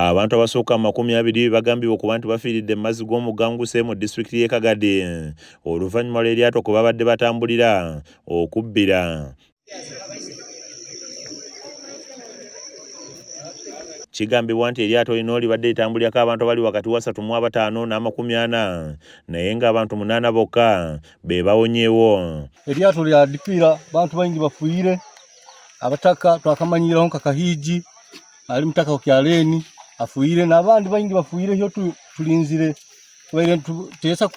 Abantu abasooka 20 bagambibwa okuba nti bafiiridde mu mazzi g'omuganguse mu disitulikiti y'e Kagadi oluvannyuma lw'eryato kwe babadde batambulira okubbira. Kigambibwa nti eryato lino libadde litambulirako abantu abali wakati wa 35 na 40 naye ng'abantu 8 bokka be bawonyeewo. Eryato lya dipiira bantu baingi bafuire abataka twakamanyiraho nka Kahiji ali mutaka okyaleni afuire n'abandi baingi bafuire hyo tulinzire kubera tesa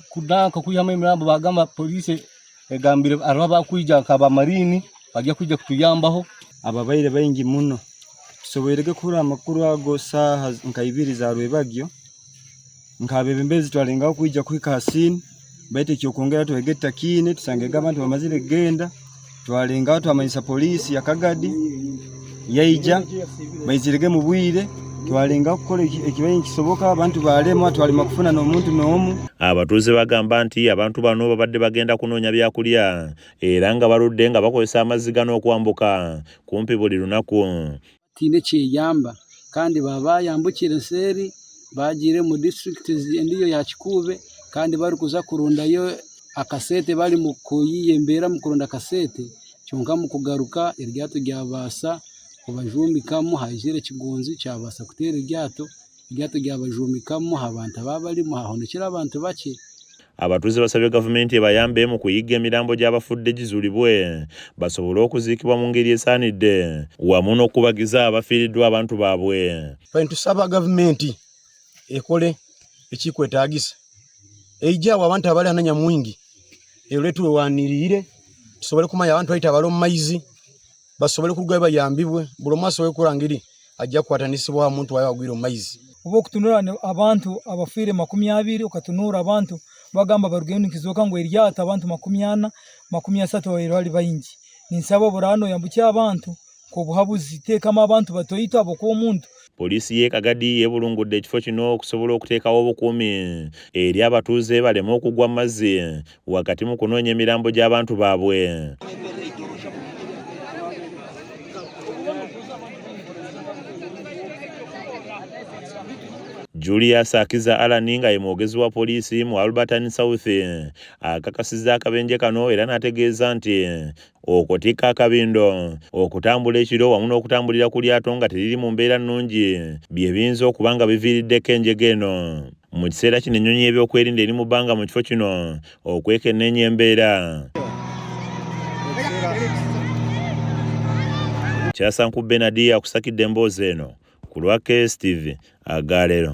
kudanka kuyama imirambo bagamba police egambire araba kwijja nkaba marini bajya kujja kutuyambaho ababaire baingi muno tusoberege kura amakuru ago saha nka 2 za Rwebagyo nkabebembezi twalengaho kwijja kwika hasini baite kyokongera twegeta kine tusange abantu bamazire genda twalengaho twamanyisa police ya Kagadi yaija bayizirege mu bwire twalengaho kukola ekibaye kisoboka abantu balema twalima kufuna n'omuntu n'omu. Abatuuze bagamba nti abantu bano babadde bagenda kunoonya byakulya era nga baludde nga bakozesa amazzi gano okwambuka kumpi buli lunaku. Tine kyeyamba kandi baba yambukire seri bagire mu district ndiyo ya Kikube kandi bari kuza kurundayo akasete bali mu kuyiyembera mu kurunda kasete cyonka mu kugaruka eryato ryabasa kubajumikamo hajire kigonzi cyabasa kutera eryato ryabajumikamo abantu ababali mu hahonekera abantu bake. Abatuuze basabye gavumenti ebayambe mu kuyiga emirambo gy'abafudde gizuulibwe basobole okuziikibwa mu ngeri esaanidde wamu n'okubagiza abafiiriddwa abantu baabwe. Tusaba gavumenti ekole ekikwetaagisa eijawo abantu abali ananya mwingi eretu wanirire tusobole kumanya abantu baita balo maizi basobole kuruga bayambibwe bulomaso we kurangiri ajja kwatanisibwa omuntu wayo agwiro maizi ubo kutunura abantu abafire 20 okatunura abantu bagamba barugeni kizoka ngo eryato abantu 40 30 bali bayingi ninsabo burano yambukya abantu ko buhabuzi tekama abantu batoyita abo ko muntu. Polisi y'e Kagadi yebulungudde ekifo kino okusobola okuteekawo obukuumi eri abatuuze baleme okugwa mu mazzi wakati mu kunoonya emirambo gy'abantu baabwe. Julius Akiza Alani nga ye mwogezi wa poliisi mu Albertine South akakasizza akabenje kano era n'ategeeza nti okutikka akabindo okutambula ekiro wamu n'okutambulira ku lyato nga teriri mu mbeera nnungi bye biyinza okuba nga biviiriddeko enjege eno. Mu kiseera kino ennyonyi y'ebyokwerinda eri mu bbanga mu kifo kino okwekenneenya embeera. Kyasanku Benadi akusakidde emboozi eno ku lwa KSTV Agaleero.